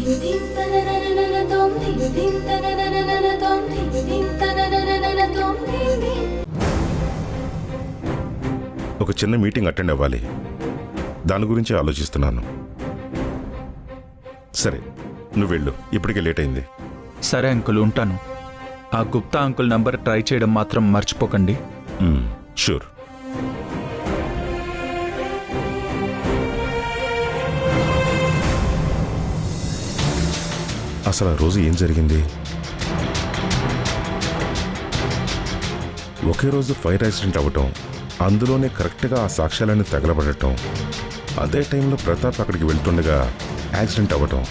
ఒక చిన్న meeting attend అవ్వాలి, దాని గురించి ఆలోచిస్తున్నాను. సరే నువ్వు వెళ్ళు, ఇప్పటికే లేట్ అయింది. సరే అంకుల్, ఉంటాను. ఆ గుప్తా అంకుల్ నంబర్ ట్రై చేయడం మాత్రం మర్చిపోకండి. షూర్. అసలు ఆ రోజు ఏం జరిగింది? ఒకే రోజు ఫైర్ యాక్సిడెంట్ అవ్వటం, అందులోనే కరెక్ట్గా ఆ సాక్ష్యాలన్నీ తగలబడటం, అదే టైంలో ప్రతాప్ అక్కడికి వెళ్తుండగా యాక్సిడెంట్ అవ్వటం,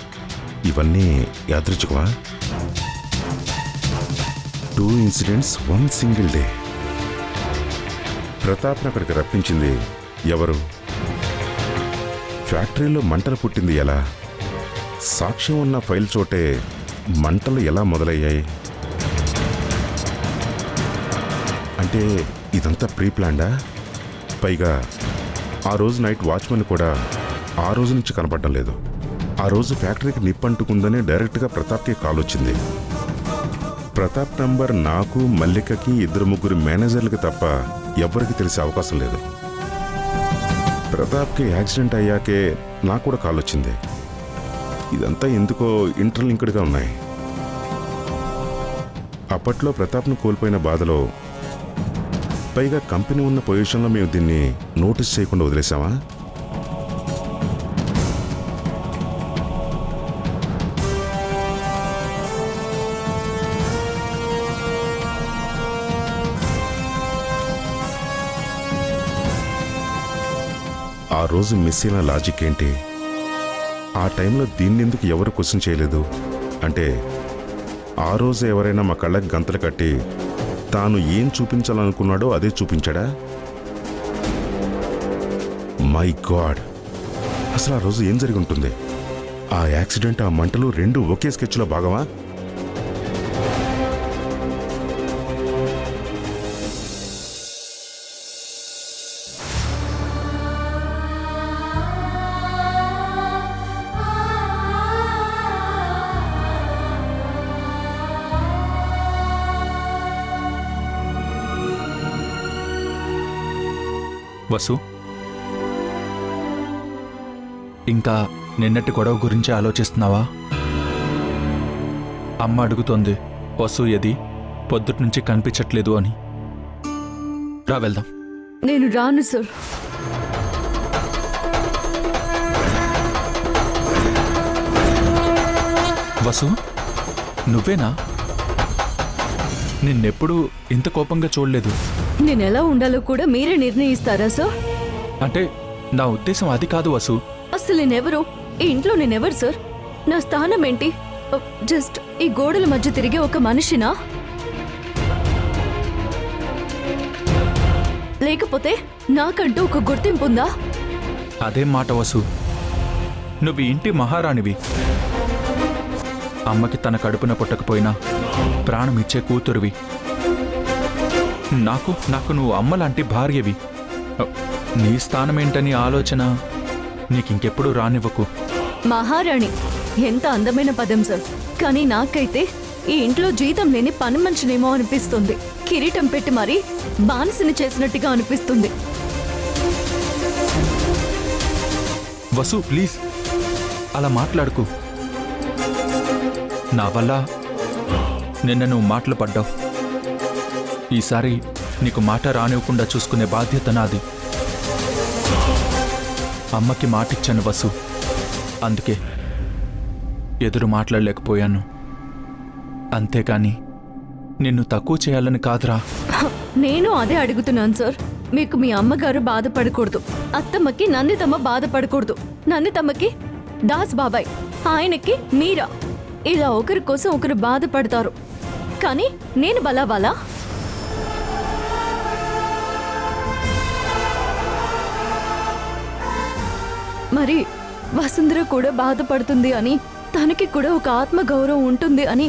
ఇవన్నీ యాదృచ్ఛికమా? 2 ఇన్సిడెంట్స్ 1 సింగిల్ డే. ప్రతాప్ని అక్కడికి రప్పించింది ఎవరు? ఫ్యాక్టరీలో మంటలు పుట్టింది ఎలా? సాక్ష్యం ఉన్న ఫైల్ చోటే మంటలు ఎలా మొదలయ్యాయి? అంటే ఇదంతా ప్రీ ప్లాన్డా? పైగా ఆ రోజు నైట్ వాచ్మెన్ కూడా ఆ రోజు నుంచి కనపడడం లేదు. ఆ రోజు ఫ్యాక్టరీకి నిప్పంటుకుందని డైరెక్ట్గా ప్రతాప్కి కాల్ వచ్చింది. ప్రతాప్ నంబర్ నాకు, మల్లికకి, 2-3 మేనేజర్లకి తప్ప ఎవ్వరికి తెలిసే అవకాశం లేదు. ప్రతాప్కి యాక్సిడెంట్ అయ్యాకే నాకు కూడా కాల్ వచ్చింది. ఇదంతా ఎందుకో ఇంటర్లింక్డ్గా ఉన్నాయి. అప్పట్లో ప్రతాప్ను కోల్పోయిన బాధలో, పైగా కంపెనీ ఉన్న పొజిషన్లో మేము దీన్ని నోటీస్ చేయకుండా వదిలేసామా? ఆ రోజు మిస్ అయిన లాజిక్ ఏంటి? ఆ టైంలో దీన్నెందుకు ఎవరు క్వశ్చన్ చేయలేదు? అంటే ఆ రోజు ఎవరైనా మా కళ్ళకి గంతలు కట్టి తాను ఏం చూపించాలనుకున్నాడో అదే చూపించాడా? మై గాడ్, అసలు ఆ రోజు ఏం జరిగి ఉంటుంది? ఆ యాక్సిడెంట్, ఆ మంటలు రెండు ఒకే స్కెచ్లో భాగమా? వసు, ఇంకా నిన్నటి గొడవ గురించి ఆలోచిస్తున్నావా? అమ్మ అడుగుతోంది, వసు ఏది, పొద్దుటి నుంచి కనిపించట్లేదు అని. రా వెళ్దాం. నేను రాను సార్. వసు, నువ్వేనా? నిన్నెప్పుడు ఇంత కోపంగా చూడలేదు. నేనెలా ఉండాలో కూడా మీరే నిర్ణయిస్తారా సార్? అంటే నా ఉద్దేశం అది కాదు వసు. అసలు నేనెవరు? ఈ ఇంట్లో నేనెవరు సార్? నా స్థానం ఏంటి? జస్ట్ ఈ గోడల మధ్య తిరిగే ఒక మనిషినా? లేకపోతే నాకంటూ ఒక గుర్తింపు ఉందా? అదేం మాట వసు, నువ్వు ఇంటి మహారాణివి. అమ్మకి తన కడుపున పుట్టకపోయినా ప్రాణం ఇచ్చే కూతురువి. నాకు నువ్వు అమ్మలాంటి భార్యవి. నీ స్థానమేంటని ఆలోచన నీకింకెప్పుడు రానివ్వకు. మహారాణి ఎంత అందమైన పదం సార్, కానీ నాకైతే ఈ ఇంట్లో జీతం లేని పని మనిషినేమో అనిపిస్తుంది. కిరీటం పెట్టి మరీ బానిసని చేసినట్టుగా అనిపిస్తుంది. వసు ప్లీజ్ అలా మాట్లాడుకు. నా వల్ల నిన్న నువ్వు మాటలు పడ్డావు. ఈసారి నీకు మాట రానివ్వకుండా చూసుకునే బాధ్యత నాది. అమ్మకి మాటిచ్చాను వసు, అందుకే ఎదురు మాట్లాడలేకపోయాను. అంతేకాని నిన్ను తక్కువ చేయాలని కాదురా. నేను అదే అడుగుతున్నాను సార్. మీకు మీ అమ్మగారు బాధపడకూడదు, అత్తమ్మకి నందితమ్మ బాధపడకూడదు, నందితమ్మకి దాస్ బాబాయ్, ఆయనకి మీరా, ఇలా ఒకరి కోసం ఒకరు బాధపడతారు. కానీ నేను బలావాలా? మరి వసుంధర కూడా బాధపడుతుంది అని, తనకి కూడా ఒక ఆత్మగౌరవం ఉంటుంది అని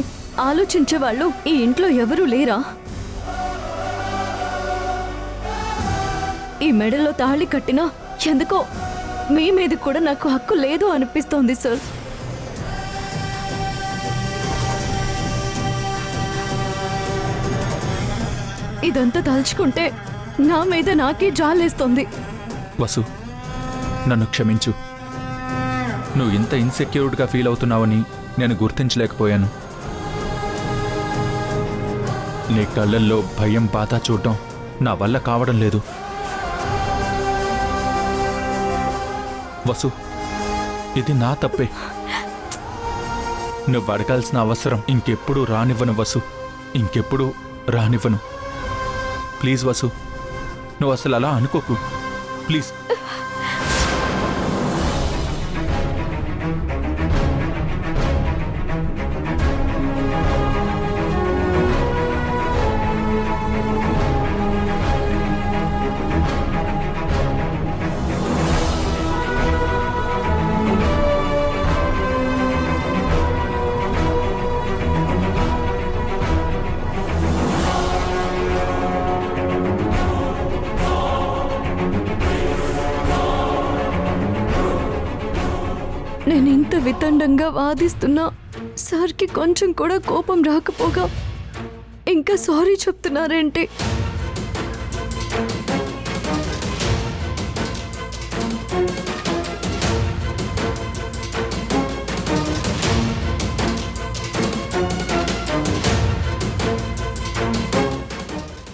ఆలోచించే వాళ్ళు ఈ ఇంట్లో ఎవరూ లేరా? ఈ మెడలో తాళి కట్టినా ఎందుకో మీ మీద కూడా నాకు హక్కు లేదు అనిపిస్తోంది సార్. ఇదంతా తలుచుకుంటే నా మీద నాకే జాలేస్తుంది. వసు, నన్ను క్షమించు. నువ్వు ఇంత ఇన్సెక్యూర్డ్గా ఫీల్ అవుతున్నావని నేను గుర్తించలేకపోయాను. నీ కళ్ళల్లో భయం, బాధ చూడటం నా వల్ల కావడం లేదు. వసు, ఇది నా తప్పే. నువ్వు అడగాల్సిన అవసరం ఇంకెప్పుడు రానివ్వను వసు, ఇంకెప్పుడు రానివ్వను. ప్లీజ్ వసు, నువ్వు అసలు అలా అనుకోకు ప్లీజ్. నేను ఇంత వితండంగా వాదిస్తున్నా సార్కి కొంచెం కూడా కోపం రాకపోగా ఇంకా సారీ చెప్తున్నారేంటి?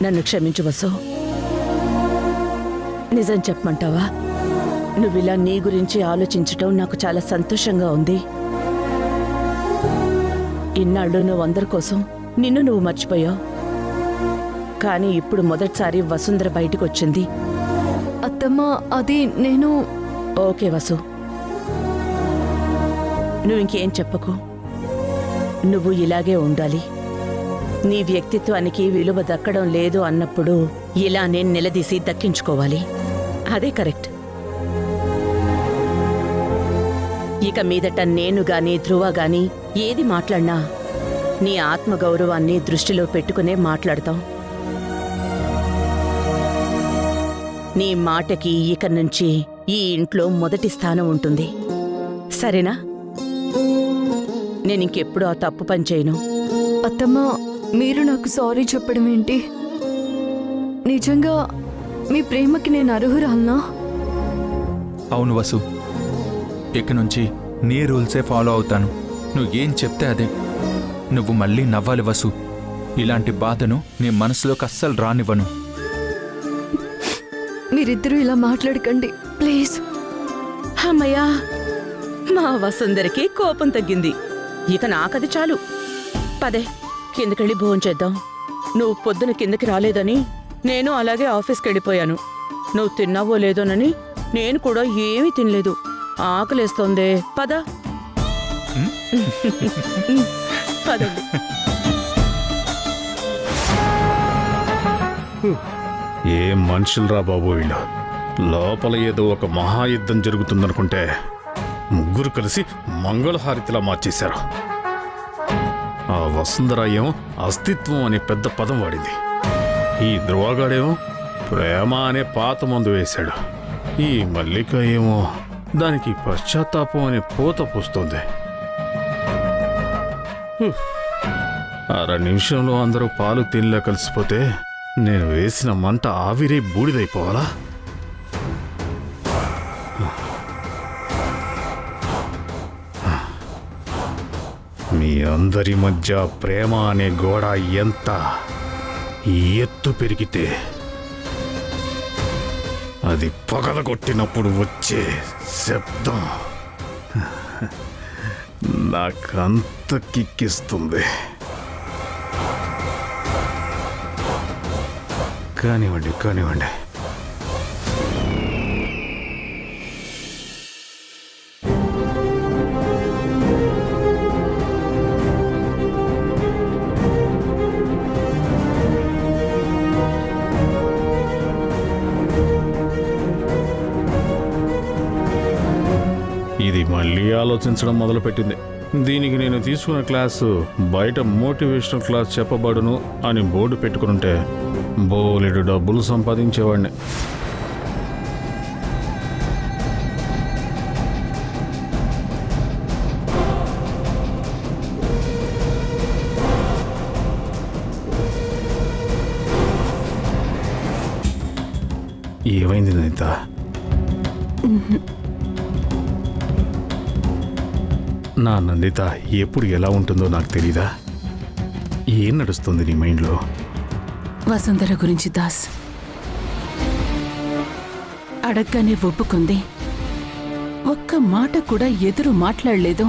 నన్ను క్షమించు వసు. నిజం చెప్పమంటావా? నువ్విలా నీ గురించి ఆలోచించటం నాకు చాలా సంతోషంగా ఉంది. ఇన్నాళ్ళు నువ్వు అందరి కోసం నిన్ను నువ్వు మర్చిపోయావు. కానీ ఇప్పుడు మొదటిసారి వసుంధర బయటికి వచ్చింది. అత్తమ్మ, అది నేను... ఓకే వసు, నువ్వు ఇంకేం చెప్పకు. నువ్వు ఇలాగే ఉండాలి. నీ వ్యక్తిత్వానికి విలువ దక్కడం లేదు అన్నప్పుడు ఇలా నేను నిలదీసి దక్కించుకోవాలి. అదే కరెక్ట్. ఇక మీదట నేను గాని ధ్రువ గాని ఏది మాట్లాడినా నీ ఆత్మగౌరవాన్ని దృష్టిలో పెట్టుకునే మాట్లాడతాం. నీ మాటకి ఇక నుంచి ఈ ఇంట్లో మొదటి స్థానం ఉంటుంది. సరేనా? నేనింకెప్పుడు ఆ తప్పు పని చేయను. అత్తమ్మ, మీరు నాకు సారీ చెప్పడం ఏంటి? నిజంగా మీ ప్రేమకి నేను అర్హురాలనా? అవును వసు, ఇక నుంచి నీ రూల్సే ఫాలో అవుతాను. నువ్వు ఏం చెప్తే అదే. నువ్వు మళ్ళీ నవ్వాలి వసు. ఇలాంటి బాధను నీ మనసులోకి అస్సలు రానివ్వను. మీరిద్దరూ ఇలా మాట్లాడకండి ప్లీజ్. అమ్మయ్యా, మా వసుందరికి కోపం తగ్గింది. ఇక నాకది చాలు. పదే, కిందకెళ్ళి భోంచేద్దాం. నువ్వు పొద్దున కిందకి రాలేదని నేను అలాగే ఆఫీస్కి వెళ్ళిపోయాను. నువ్వు తిన్నావో లేదోనని నేను కూడా ఏమీ తినలేదు. ఆకలేస్తోందే. పద పదండి. ఏం మనుషులరా బాబు వీళ్ళు. లోపల ఏదో ఒక మహాయుద్ధం జరుగుతుందనుకుంటే ముగ్గురు కలిసి మంగళహారతిలా మార్చేశారు. ఆ వసుంధర ఏమో అస్తిత్వం అనే పెద్ద పదం వాడింది. ఈ ధ్రువగాడేమో ప్రేమ అనే పాత మందు వేశాడు. ఈ మల్లిక ఏమో దానికి పశ్చాత్తాపం అనే పూత పూస్తోంది. అర నిమిషంలో అందరూ పాలు తేనెలా కలిసిపోతే నేను వేసిన మంట ఆవిరై బూడిదైపోవాలా? మీ అందరి మధ్య ప్రేమ అనే గోడ ఎంత ఎత్తు పెరిగితే అది పగలగొట్టినప్పుడు వచ్చే శబ్దం నాకంత కిక్కిస్తుంది. కానివ్వండి కానివ్వండి. ఇది మళ్ళీ ఆలోచించడం మొదలుపెట్టింది. దీనికి నేను తీసుకున్న క్లాసు బయట మోటివేషనల్ క్లాస్ చెప్పబడును అని బోర్డు పెట్టుకునుంటే బోలెడు డబ్బులు సంపాదించేవాడిని. ఏమైంది నందిత? నా నందిత ఎప్పుడు ఎలా ఉంటుందో నాకు తెలీదా? ఏం నడుస్తుంది నీ మైండ్లో? వసుంధర గురించి దాస్. అడగ్గానే ఒప్పుకుంది. ఒక్క మాట కూడా ఎదురు మాట్లాడలేదు.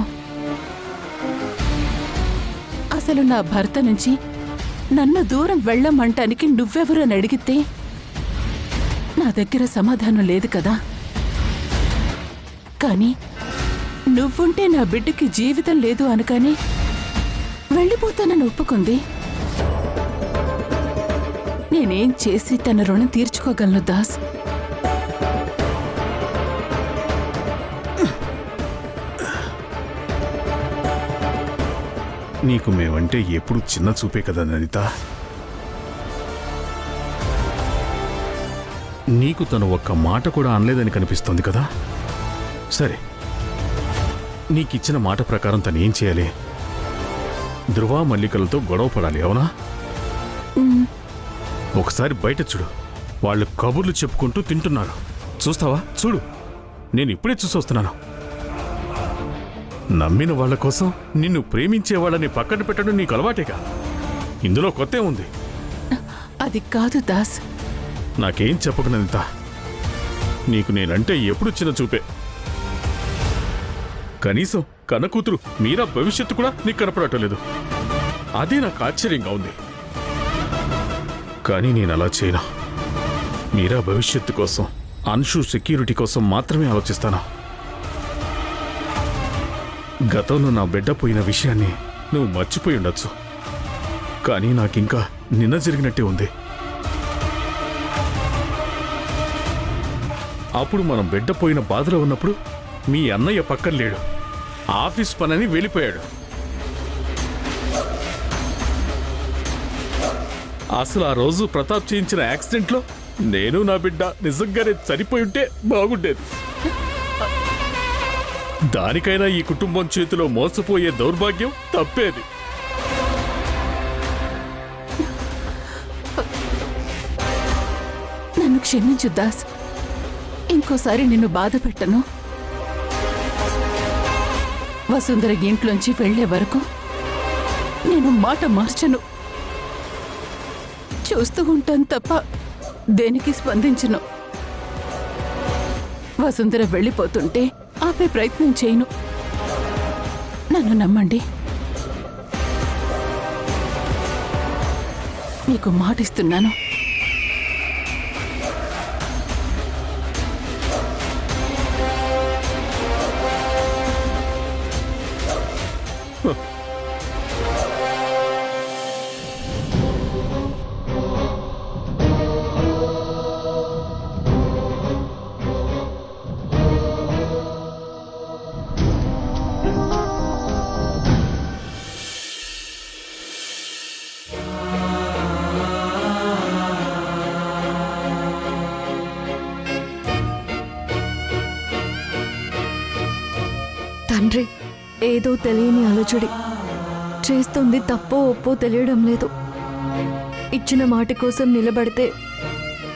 అసలు నా భర్త నుంచి నన్ను దూరం వెళ్ళమంటానికి నువ్వెవరని అడిగితే నా దగ్గర సమాధానం లేదు కదా. కానీ నువ్వుంటే నా బిడ్డకి జీవితం లేదు అనగానే వెళ్ళిపోతానని ఒప్పుకుంది. నేనేం చేసి తన రుణం తీర్చుకోగలను దాస్? నీకు మేమంటే ఎప్పుడు చిన్న చూపే కదా నందిత. నీకు తను ఒక్క మాట కూడా అనలేదని కనిపిస్తోంది కదా. సరే, నీకిచ్చిన మాట ప్రకారం తను ఏం చేయాలి? ధృవ మల్లికలతో గొడవ పడాలి, అవునా? ఒకసారి బయట చూడు, వాళ్ళు కబుర్లు చెప్పుకుంటూ తింటున్నారు. చూస్తావా? చూడు, నేను ఇప్పుడే చూసొస్తున్నాను. నమ్మిన వాళ్ళ కోసం నిన్ను ప్రేమించే వాళ్ళని పక్కన పెట్టడం నీకు అలవాటేగా. ఇందులో కొత్త ఉంది. అది కాదు దాస్. నాకేం చెప్పకనంత. నీకు నేనంటే ఎప్పుడు చిన్న చూపే. కనీసం కన్నకూతురు మీరా భవిష్యత్తు కూడా నీకు కనపడటం లేదు. అదే నాకు ఆశ్చర్యంగా ఉంది. కానీ నేను అలా చేయను. మీరా భవిష్యత్తు కోసం, అన్షు సెక్యూరిటీ కోసం మాత్రమే ఆలోచిస్తాను. గతంలో నా బిడ్డ పోయిన విషయాన్ని నువ్వు మర్చిపోయి ఉండొచ్చు, కానీ నాకింకా నిన్న జరిగినట్టే ఉంది. అప్పుడు మనం బిడ్డ పోయిన బాధలో ఉన్నప్పుడు మీ అన్నయ్య పక్కన లేడు, ఆఫీస్ పనని వెళ్ళిపోయాడు. అసలు ఆ రోజు ప్రతాప్ చేయించిన యాక్సిడెంట్లో నేను నా బిడ్డ నిజంగానే చనిపోయి ఉంటే బాగుండేది. దానికైనా ఈ కుటుంబం చేతిలో మోసపోయే దౌర్భాగ్యం తప్పేది. నన్ను క్షమించు దాస్. ఇంకోసారి నిన్ను బాధ పెట్టను. వసుంధర ఇంట్లోంచి వెళ్లే వరకు నేను మాట మార్చను. చూస్తూ ఉంటాను తప్ప దేనికి స్పందించను. వసుంధర వెళ్ళిపోతుంటే ఆపే ప్రయత్నం చేయను. నన్ను నమ్మండి. మీకు మాటిస్తున్నాను. తండ్రి ఏదో తెలియని అలజడి చేస్తుంది. తప్పో ఒప్పో తెలియడం లేదు. ఇచ్చిన మాట కోసం నిలబడితే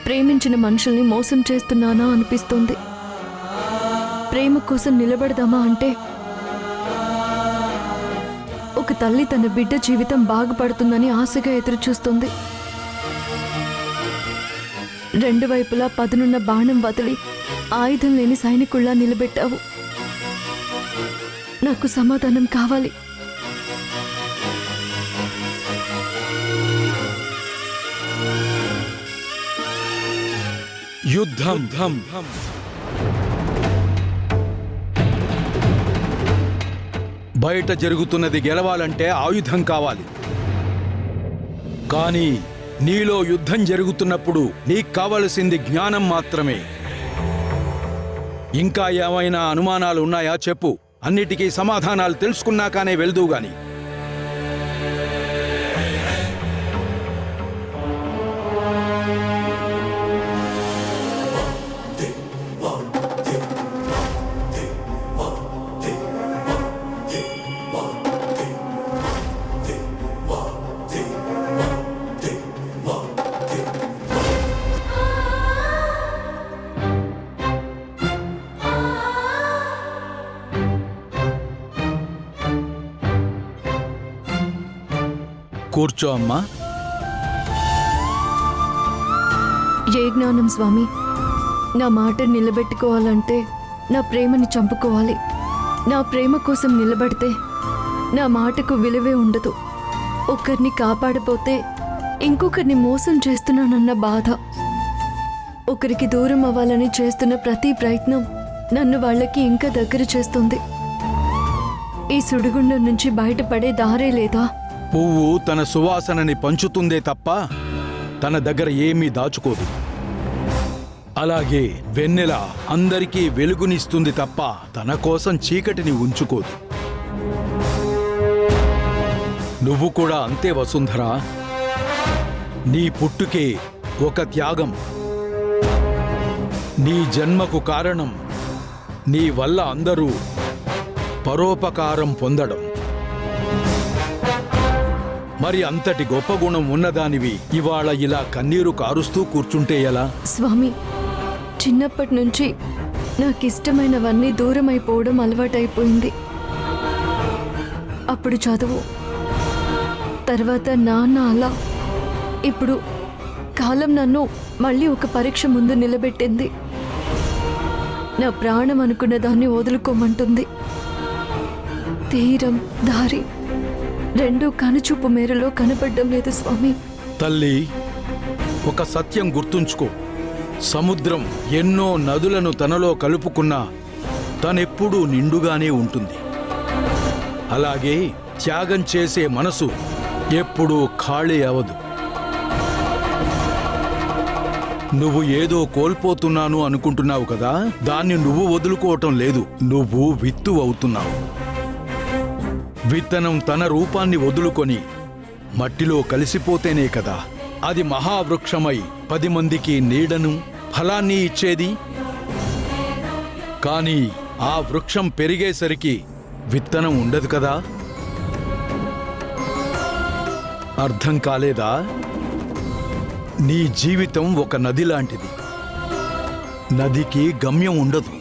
ప్రేమించిన మనుషుల్ని మోసం చేస్తున్నానా అనిపిస్తుంది. ప్రేమ కోసం నిలబడదామా అంటే ఒక తల్లి తన బిడ్డ జీవితం బాగుపడుతుందని ఆశగా ఎదురుచూస్తుంది. రెండు వైపులా పదునున్న బాణం వదిలి ఆయుధం లేని సైనికుల్లా నిలబెట్టావు. నాకు సమాధానం కావాలి. యుద్ధం. బయట జరుగుతున్నది గెలవాలంటే ఆయుధం కావాలి. కానీ నీలో యుద్ధం జరుగుతున్నప్పుడు నీకు కావలసింది జ్ఞానం మాత్రమే. ఇంకా ఏమైనా అనుమానాలు ఉన్నాయా చెప్పు. అన్నిటికీ సమాధానాలు తెలుసుకున్నాకనే వెళ్దువు గాని. కూర్చో అమ్మా. ఏ జ్ఞానం స్వామి? నా మాట నిలబెట్టుకోవాలంటే నా ప్రేమని చంపుకోవాలి. నా ప్రేమ కోసం నిలబడితే నా మాటకు విలువే ఉండదు. ఒకరిని కాపాడపోతే ఇంకొకరిని మోసం చేస్తున్నానన్న బాధ. ఒకరికి దూరం అవ్వాలని చేస్తున్న ప్రతి ప్రయత్నం నన్ను వాళ్ళకి ఇంకా దగ్గర చేస్తుంది. ఈ సుడిగుండం నుంచి బయటపడే దారే లేదా? పువ్వు తన సువాసనని పంచుతుందే తప్ప తన దగ్గర ఏమీ దాచుకోదు. అలాగే వెన్నెల అందరికీ వెలుగునిస్తుంది తప్ప తన కోసం చీకటిని ఉంచుకోదు. నువ్వు కూడా అంతే వసుంధర. నీ పుట్టుకే ఒక త్యాగం. నీ జన్మకు కారణం నీ వల్ల అందరూ పరోపకారం పొందడం. మరి అంతటి గొప్ప గుణం ఉన్నదానివి ఇవాళ ఇలా కన్నీరు కారుస్తూ కూర్చుంటే ఎలా? స్వామి, చిన్నప్పటి నుంచి నాకిష్టమైనవన్నీ దూరమైపోవడం అలవాటైపోయింది. అప్పుడు చదువు, తర్వాత నాన్న, అలా ఇప్పుడు కాలం నన్ను మళ్ళీ ఒక పరీక్ష ముందు నిలబెట్టింది. నా ప్రాణం అనుకున్న దాన్ని వదులుకోమంటుంది. తీరం, దారి రెండూ కనుచూపు మేరలో కనపడ్డం లేదు స్వామి. తల్లి, ఒక సత్యం గుర్తుంచుకో. సముద్రం ఎన్నో నదులను తనలో కలుపుకున్నా తనెప్పుడూ నిండుగానే ఉంటుంది. అలాగే త్యాగం చేసే మనసు ఎప్పుడూ ఖాళీ అవదు. నువ్వు ఏదో కోల్పోతున్నాను అనుకుంటున్నావు కదా, దాన్ని నువ్వు వదులుకోవటం లేదు, నువ్వు విత్తు అవుతున్నావు. విత్తనం తన రూపాన్ని వదులుకొని మట్టిలో కలిసిపోతేనే కదా అది మహావృక్షమై 10 మందికి నీడను, ఫలాన్ని ఇచ్చేది. కానీ ఆ వృక్షం పెరిగేసరికి విత్తనం ఉండదు కదా. అర్థం కాలేదా? నీ జీవితం ఒక నది లాంటిది. నదికి గమ్యం ఉండదు,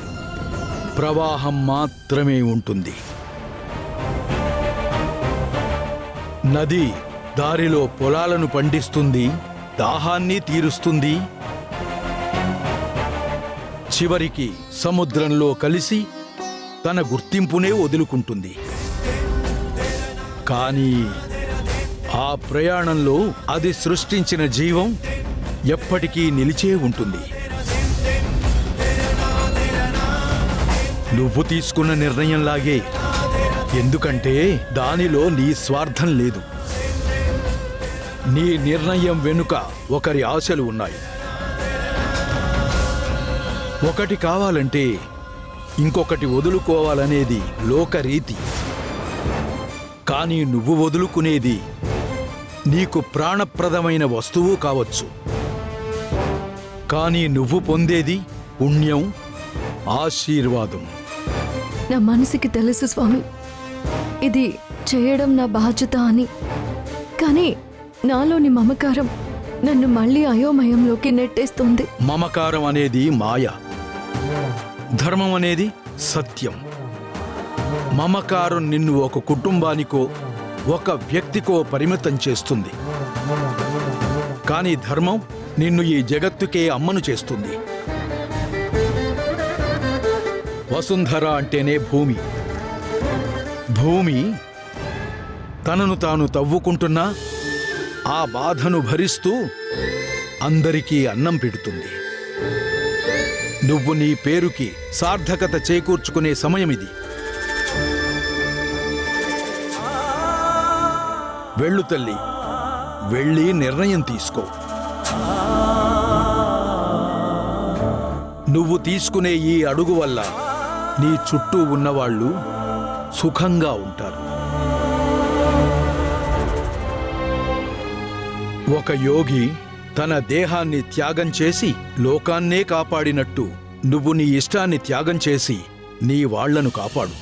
ప్రవాహం మాత్రమే ఉంటుంది. నది దారిలో పొలాలను పండిస్తుంది, దాహాన్ని తీరుస్తుంది, చివరికి సముద్రంలో కలిసి తన గుర్తింపునే వదులుకుంటుంది. కానీ ఆ ప్రయాణంలో అది సృష్టించిన జీవం ఎప్పటికీ నిలిచే ఉంటుంది. నువ్వు తీసుకున్న నిర్ణయంలాగే. ఎందుకంటే దానిలో నీ స్వార్థం లేదు. నీ నిర్ణయం వెనుక ఒకరి ఆశలు ఉన్నాయి. ఒకటి కావాలంటే ఇంకొకటి వదులుకోవాలనేది లోకరీతి. కానీ నువ్వు వదులుకునేది నీకు ప్రాణప్రదమైన వస్తువు కావచ్చు. కానీ నువ్వు పొందేది పుణ్యం, ఆశీర్వాదం. నా మనసుకి తెలుసు స్వామి, ఇది చేయడం నా బాధ్యత అని. కానీ నాలోని మమకారం నన్ను మళ్ళీ అయోమయంలోకి నెట్టేస్తుంది. మమకారం అనేది మాయ, ధర్మం అనేది సత్యం. మమకారం నిన్ను ఒక కుటుంబానికో ఒక వ్యక్తికో పరిమితం చేస్తుంది. కానీ ధర్మం నిన్ను ఈ జగత్తుకే అమ్మను చేస్తుంది. వసుంధర అంటేనే భూమి. భూమి తనను తాను తవ్వుకుంటున్నా ఆ బాధను భరిస్తూ అందరికీ అన్నం పెడుతుంది. నువ్వు నీ పేరుకి సార్థకత చేకూర్చుకునే సమయమిది. వెళ్ళు తల్లి, వెళ్ళి నిర్ణయం తీసుకో. నువ్వు తీసుకునే ఈ అడుగు వల్ల నీ చుట్టూ ఉన్నవాళ్ళు సుఖంగా ఉంటారు. ఒక యోగి తన దేహాన్ని త్యాగం చేసి లోకాన్నే కాపాడినట్టు నువ్వు నీ ఇష్టాన్ని త్యాగం చేసి నీ వాళ్లను కాపాడు.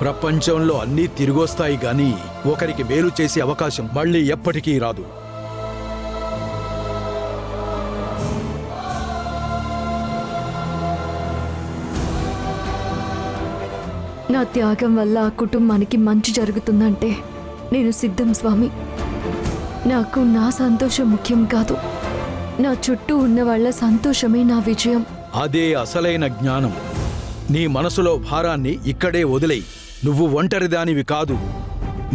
ప్రపంచంలో అన్నీ తిరిగొస్తాయి గాని ఒకరికి మేలు చేసే అవకాశం మళ్ళీ ఎప్పటికీ రాదు. నా త్యాగం వల్ల ఆ కుటుంబానికి మంచి జరుగుతుందంటే నేను సిద్ధం స్వామి. నాకు నా సంతోషం ముఖ్యం కాదు, నా చుట్టూ ఉన్న వాళ్ళ సంతోషమే నా విజయం. అదే అసలైన జ్ఞానం. నీ మనసులో భారాన్ని ఇక్కడే వదిలేయి. నువ్వు ఒంటరిదానివి కాదు.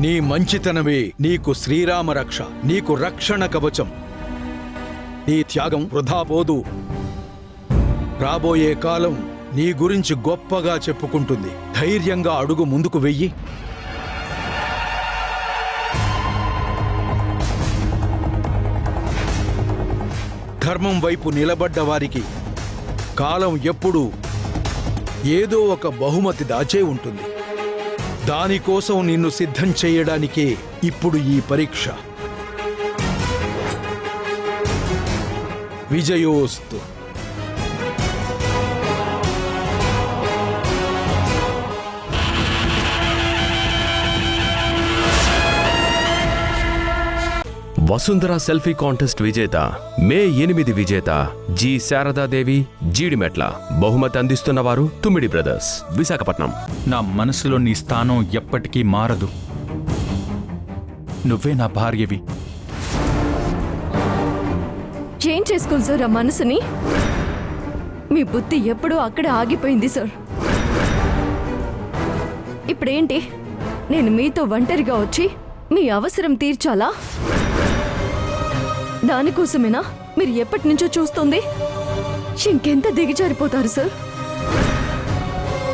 నీ మంచితనమే నీకు శ్రీరామ రక్ష, నీకు రక్షణ కవచం. నీ త్యాగం వృధా పోదు. రాబోయే కాలం నీ గురించి గొప్పగా చెప్పుకుంటుంది. ధైర్యంగా అడుగు ముందుకు వెయ్యి. ధర్మం వైపు నిలబడ్డ వారికి కాలం ఎప్పుడూ ఏదో ఒక బహుమతి దాచే ఉంటుంది. దానికోసం నిన్ను సిద్ధం చేయడానికే ఇప్పుడు ఈ పరీక్ష. విజయోస్తు. వసుంధర సెల్ఫీ కాంటెస్ట్ విజేత మే 8 విజేత జి శారదాదేవి జీడిమెట్ల. బహుమతి అందిస్తున్నవారు తుమ్మిడి బ్రదర్స్, విశాఖపట్నం. నా మనసులో నీ స్థానం ఎప్పటికీ మారదు. నువ్వే నా భార్యవి. ఏం చేసుకోను సార్ ఆ మనసుని? మీ బుద్ధి ఎప్పుడూ అక్కడే ఆగిపోయింది సార్. ఇప్పుడేంటి, నేను మీతో ఒంటరిగా వచ్చి మీ అవసరం తీర్చాలా? దానికోసమేనా మీరు ఎప్పటి నుంచో చూస్తుంది? ఇంకెంత దిగజారిపోతారు సార్?